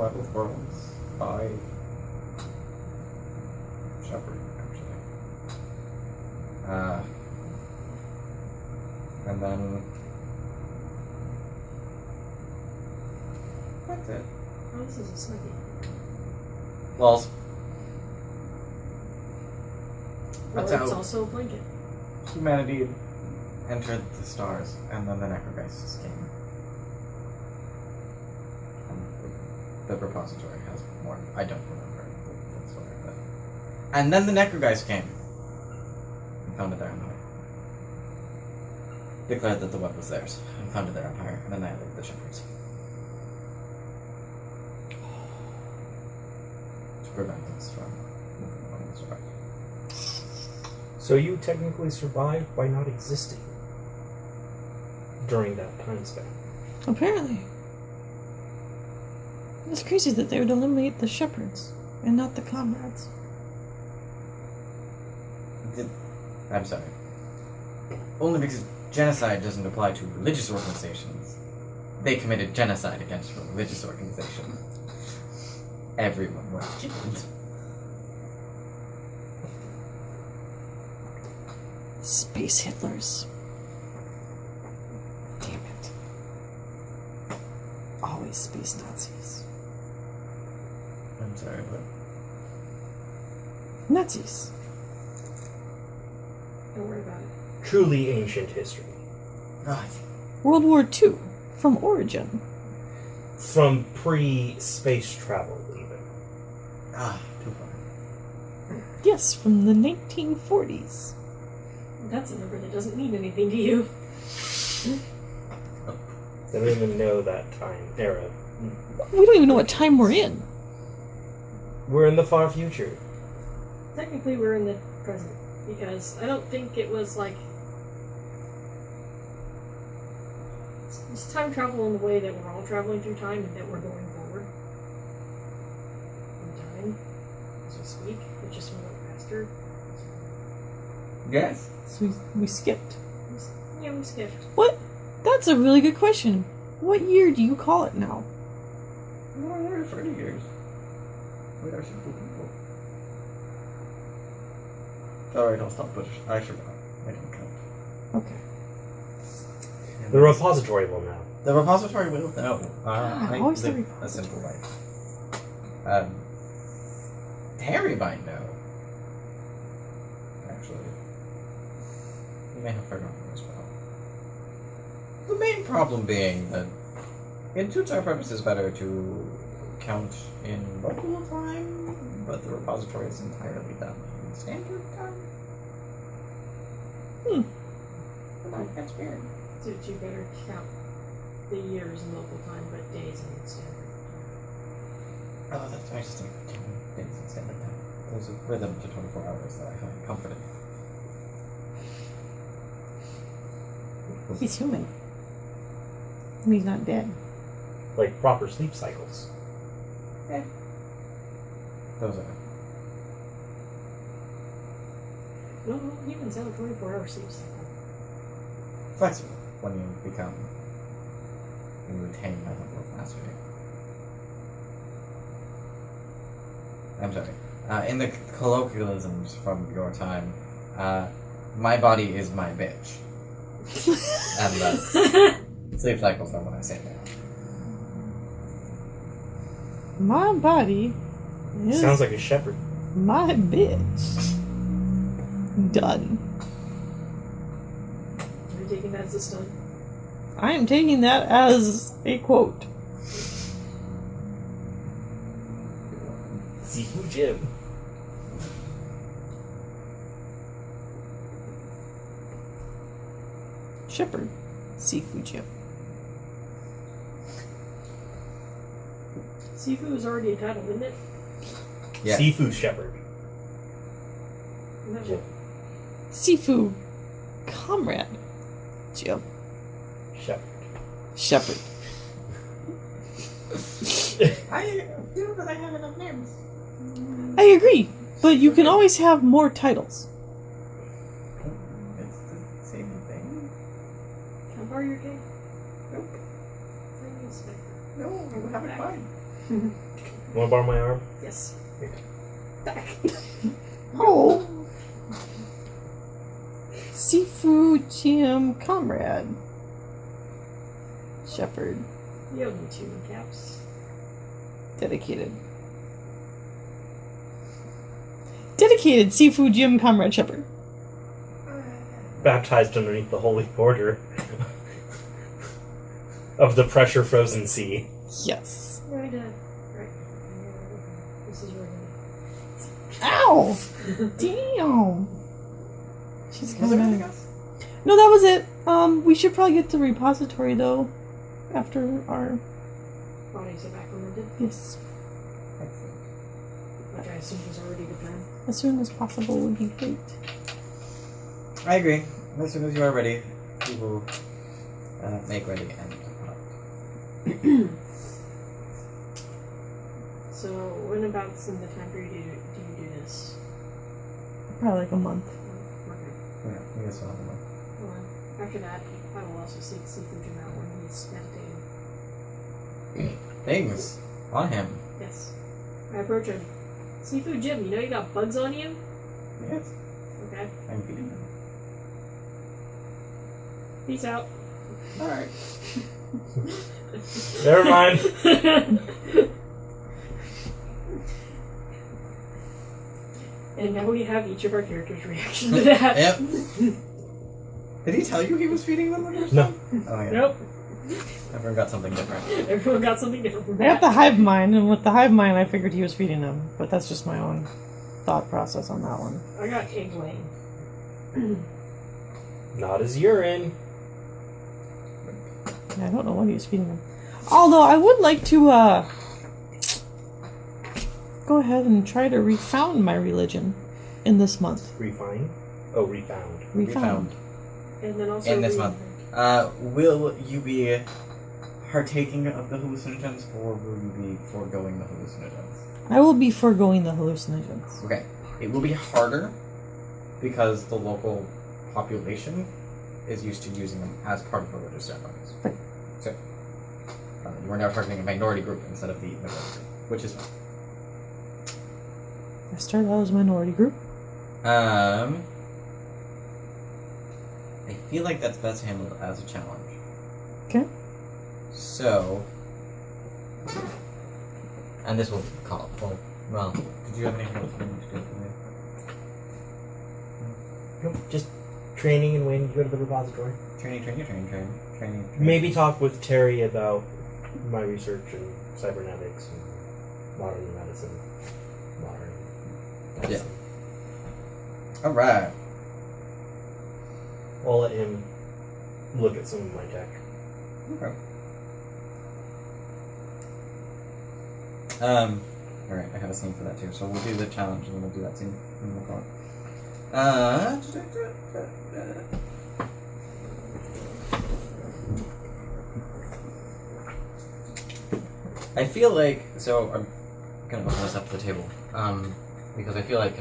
Web of Worlds by Shepard, actually. And then that's it. Oh, this is a snuggie. Well, Or that's it's how also a blanket. humanity entered the stars, and then the Necrogeists came. And the repository has more. I don't remember the story, but. And then the Necrogeists came and founded their empire. Declared that the web was theirs, and founded their empire, and annihilated the Shepherds. To prevent us from moving on this way. So you technically survived by not existing during that time span. Apparently. It's crazy that they would eliminate the shepherds and not the comrades. I'm sorry. Only because genocide doesn't apply to religious organizations. They committed genocide against a religious organization. Everyone was killed. Space Hitlers. Damn it. Always space Nazis. I'm sorry, but Nazis. Don't worry about it. Truly ancient history. World War II. From origin. From pre-space travel, even. Too far. Yes, from the 1940s. That's a number that doesn't mean anything to you. They don't even know that time era. We don't even know what time we're in. We're in the far future. Technically, we're in the present. Because I don't think it was like... It's time travel in the way that we're all traveling through time and that we're going forward. In time. As we speak. It just went faster. Yes. So we skipped. Yeah, we skipped. What? That's a really good question. What year do you call it now? No, we're 30 years. We are simple people. Alright, I'll stop, but I forgot. I don't count. Okay. The repository will know. The repository will know. I always the live a simple life. Harry might know. Actually. He may have forgotten as well. The main problem being that it suits our purposes better to count in local time, but the repository is entirely done in standard time. That's weird. Suits you better count the years in local time, but days in standard time. Oh, that's nice to days in standard time. There's a rhythm to 24 hours that I find comforting. He's human. He's not dead. Like proper sleep cycles. Those are. No, humans have a 24-hour sleep cycle. Flexible when you become. You retain that level of mastery. I'm sorry. In the colloquialisms from your time, my body is my bitch. And that's. Sleep cycles are what I say now. My body is Sounds like a shepherd. my bitch. Done. Are you taking that as a stun? I am taking that as a quote. Sifu Jim. Shepherd. Seafood Jim. Sifu is already a title, isn't it? Yeah. Seafood shepherd. Isn't that what? Sifu. Comrade. Jim. Shepherd. Shepherd. I feel that I have enough names. I agree, but you can always have more titles. It's the same thing. Can I borrow your cake? Nope. Thank you, Spectre. No, you have it fine. Want to borrow my arm? Yes. Back. Oh. Seafood Jim Comrade. Shepherd. You owe me 2 caps. Dedicated. Dedicated Seafood Jim Comrade Shepherd. Baptized underneath the holy border of the pressure frozen sea. Yes. Right. This is your Ow! Damn. She's Was there anything kind of. else? No, that was it. We should probably get to the repository though. After our. bodies are back fermented, Yes. which I assume was already the plan. As soon as possible would be great. I agree. As soon as you are ready, we will make ready and depart. So, when abouts in the time period do you do this? Probably like a month. Okay. Yeah, I guess we'll have a look. Well, after that, I will also seek Seafood Jim out when he's meditating. Things on him. Yes. I approach him. Seafood Jim, you know you got bugs on you? Yes. Okay. I'm feeding him. Peace out. Alright. Never mind. And now we have each of our characters' reaction to that. Yep. Did he tell you he was feeding them the first No. time? Oh, yeah. Nope. Everyone got something different. Everyone got something different from I got that. the hive mind, and with the hive mind, I figured he was feeding them. But that's just my own thought process on that one. I got egg laying. Not as urine. Yeah, I don't know what he was feeding them. Although I would like to go ahead and try to refound my religion in this month. Refine? Oh, refound. Refound. And then also In this month. Will you be partaking of the hallucinogens, or will you be foregoing the hallucinogens? I will be foregoing the hallucinogens. Okay. It will be harder because the local population is used to using them as part of religious ceremonies. Right. So, you are now targeting a minority group instead of the majority group, which is fine. I started out as a minority group. I feel like that's best handled as a challenge. Okay. So, and this will call well, did you have anything else you wanted to do for me? Nope, just training and waiting to go to the repository. Training. Maybe talk with Terry about my research in cybernetics and modern medicine. Yeah. Alright. I'll let him look at some of my tech. Okay. Alright, I have a scene for that too. So we'll do the challenge and then we'll do that scene and we'll call it. I feel like, so I'm gonna open this up to the table, because I feel like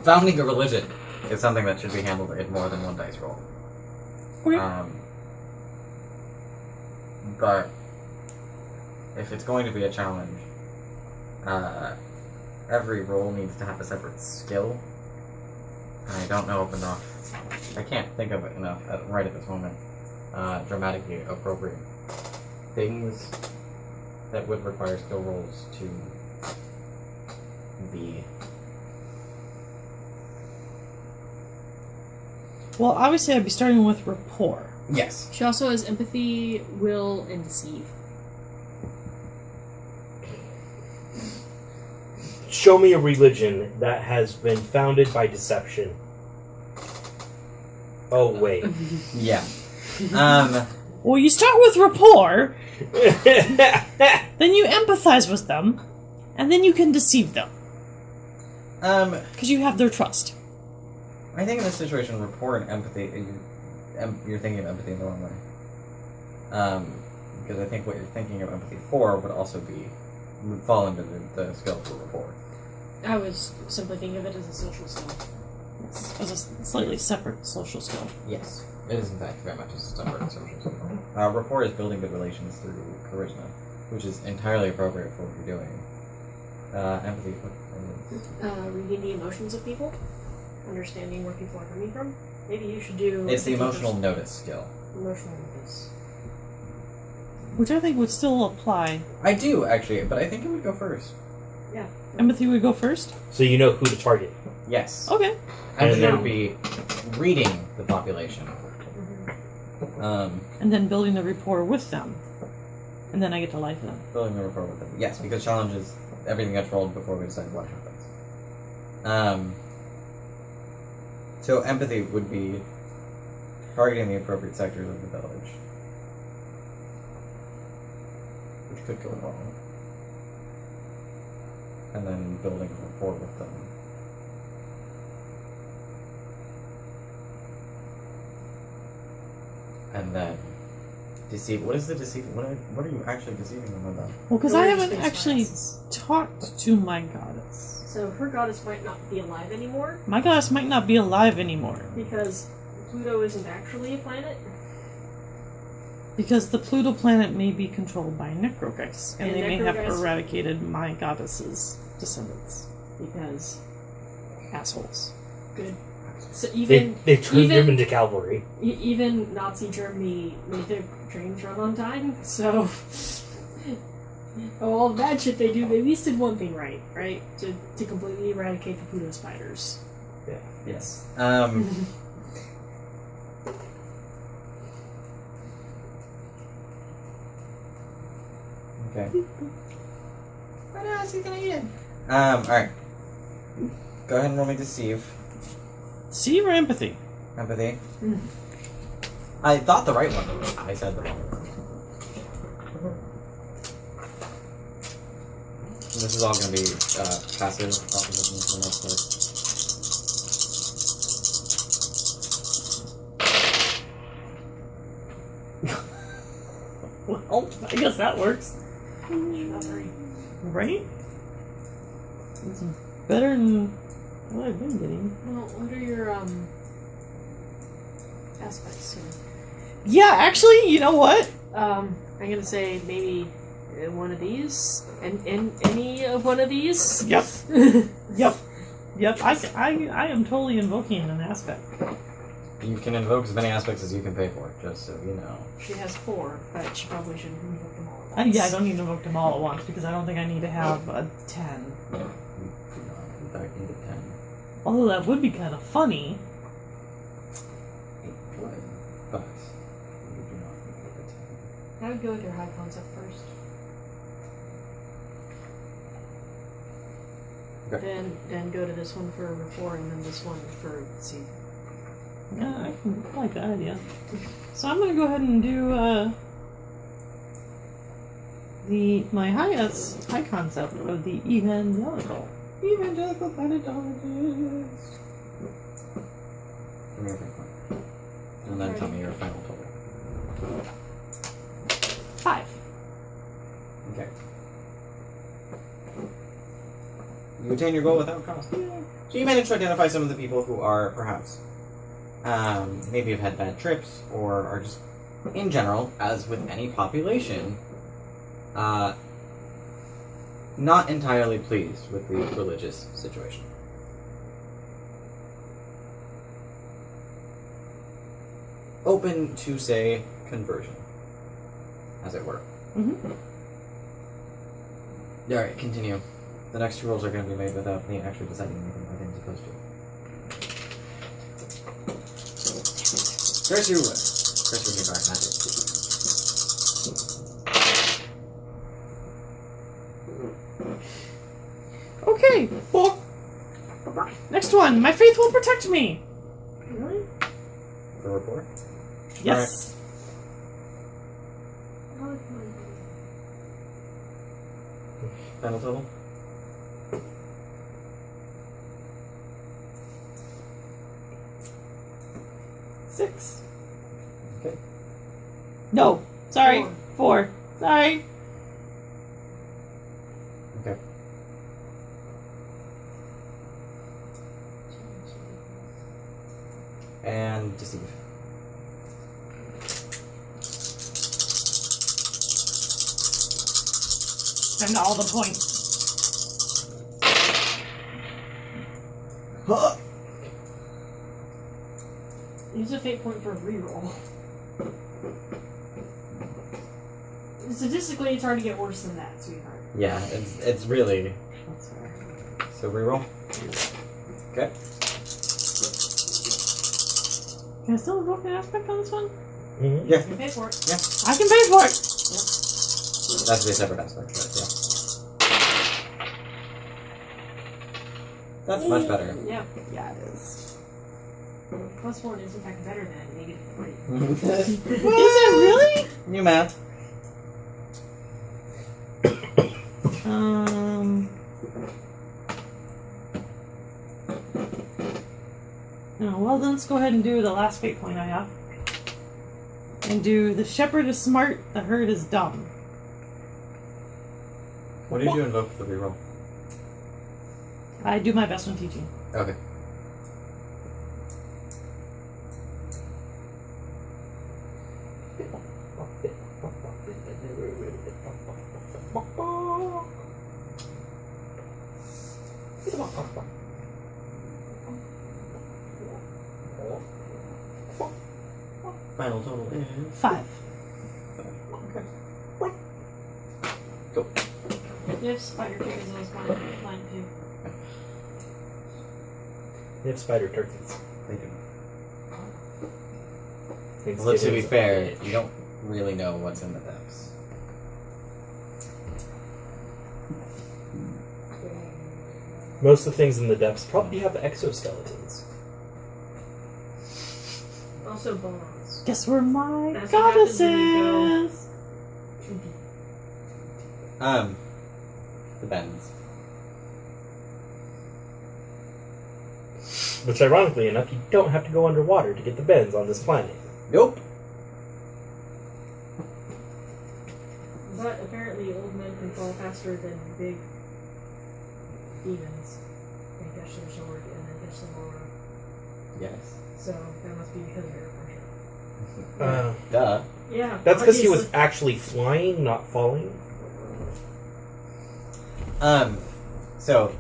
founding a religion is something that should be handled in more than one dice roll. Okay. But if it's going to be a challenge, every roll needs to have a separate skill, and I don't know of enough. I can't think of enough right at this moment. Dramatically appropriate things that would require skill rolls to be. Well, obviously, I'd be starting with rapport. Yes. She also has empathy, will, and deceive. Show me a religion that has been founded by deception. Oh, wait. Yeah. Well, you start with rapport, then you empathize with them, and then you can deceive them. Because you have their trust. I think in this situation, rapport and empathy, you're thinking of empathy in the wrong way. Because I think what you're thinking of empathy for would fall under the skill for rapport. I was simply thinking of it as a social skill. As a slightly separate social skill. Yes. It is, in fact, very much a separate social skill. Rapport is building good relations through charisma, which is entirely appropriate for what you're doing. Empathy. Reading the emotions of people, understanding where people are coming from. Maybe you should do. It's the emotional notice skill. Emotional notice. Which I think would still apply. I do, actually, but I think it would go first. Yeah. Empathy would go first? So you know who to target. Yes. Okay. Empathy then- would be reading the population. And then building the rapport with them. And then I get to like them. Building the rapport with them. Yes, because challenges, everything gets rolled before we decide what happens. So empathy would be targeting the appropriate sectors of the village. Which could go wrong. And then building rapport with them. And then deceive. What is the deceiving? What are you actually deceiving them about? Well, because I Or just haven't face actually glasses. talked to my goddess. So her goddess might not be alive anymore My goddess might not be alive anymore. because Pluto isn't actually a planet. Because the Pluto planet may be controlled by necrogeist. And And they may have necrogeist- eradicated my goddess's descendants. Because assholes. Good. So They even turned even- him into cavalry. even Nazi Germany made their trains run on time. So all that shit they do, they at least did one thing right? To completely eradicate the Pluto spiders. Yeah. Yes. Okay. What else is gonna eat it? Alright. Go ahead and roll me deceive. See or empathy? Empathy. I thought the right one. I said the wrong one. And this is all gonna be passive opposition for the most part. Oh, I guess that works. Not very. Right? It's better than what I've been getting. Well, what are your aspects here? Yeah, actually, you know what? I'm gonna say maybe one of these, and any of one of these. Yep. Yep. I am totally invoking an aspect. You can invoke as many aspects as you can pay for, just so you know. She has 4, but she probably shouldn't invoke them all at once. Yeah, I don't need to invoke them all at once because I don't think I need to have a 10. You do not, in fact, need a 10. Although that would be kind of funny. It would, but you do not need a 10. I would go with your high concept first. Okay. Then go to this one for rapport, and then this one for see. Yeah, I like that idea. So I'm gonna go ahead and do my high concept of the evangelical planetologist. Give me your first one. And then tell me your final total. 5. Okay. You attain your goal without cost. So you manage to identify some of the people who are perhaps maybe have had bad trips or are just in general, as with any population, not entirely pleased with the religious situation. Open to, say, conversion, as it were. Mm-hmm. Alright, continue. The next 2 rolls are going to be made without me actually deciding anything like I'm supposed to. Curse you! Curse you with your dark magic. Okay, well, next one. My faith will protect me. Really? The report? Yes. Final total? Six. Okay. No, sorry. 4. Sorry. Okay. And deceive. spend all the points. Use a fate point for a reroll. Statistically, it's hard to get worse than that, sweetheart. Yeah, it's really. That's fair. So reroll. Okay. Can I still invoke an aspect on this one? Mm-hmm. Yeah. You can pay for it. I can pay for it! That's be a separate aspect, but yeah. That's much better. Yeah. Yeah, it is. +4 is in fact better than -3. Is it really? New math. Oh, well, then let's go ahead and do the last fate point I have. And do the shepherd is smart, the herd is dumb. What did you invoke for the reroll? I do my best when teaching. Okay. Final total is 5. okay. Cool. You have spider chickens on this line too. They have spider turkeys. They do. Thanksgiving Well, to be is- fair, you don't really know what's in the depths. Most of the things in the depths probably have exoskeletons. Also bones. Guess where my That's what goddess happens when you is? The bends. Which, ironically enough, you don't have to go underwater to get the bends on this planet. Nope. But apparently old men can fall faster than big demons. They catch their sword and then catch them lower. Yes. So that must be because of air pressure. Duh. Yeah. That's because he was obviously. actually flying, not falling. So,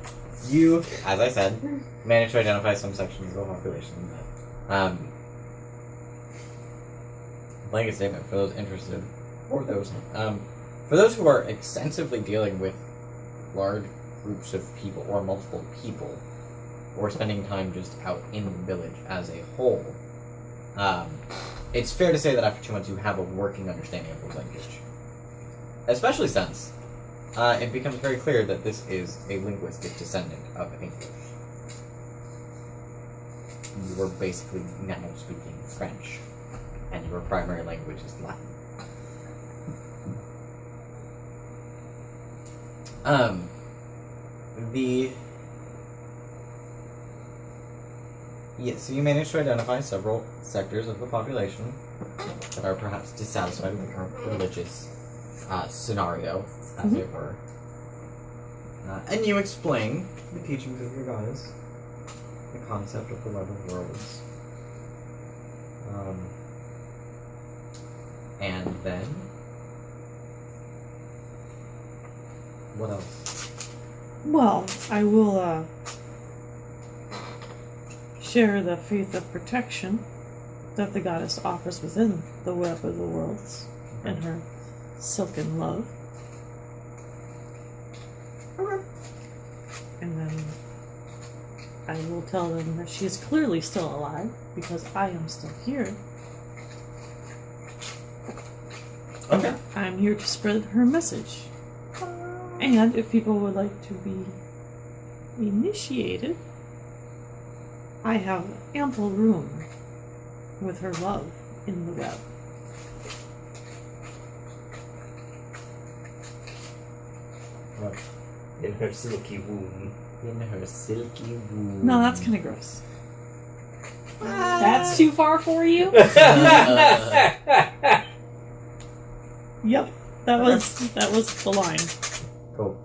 you, as I said, managed to identify some sections of the population that, blanket statement for those interested, or those, for those who are extensively dealing with large groups of people, or multiple people, or spending time just out in the village as a whole, it's fair to say that after 2 months you have a working understanding of the language. Especially since it becomes very clear that this is a linguistic descendant of English. You were basically now speaking French, and your primary language is Latin. So you managed to identify several sectors of the population that are perhaps dissatisfied with the current religious scenario, as it were. And you explain the teachings of your goddess, the concept of the love of worlds. And then... what else? Well, I will, share the faith of protection that the goddess offers within the web of the worlds and her silken love. Okay. And then I will tell them that she is clearly still alive because I am still here. Okay. I'm here to spread her message. And if people would like to be initiated, I have ample room with her love in the web. What? In her silky womb. In her silky womb. No, that's kind of gross. That's too far for you? Yep, that was the line. Cool.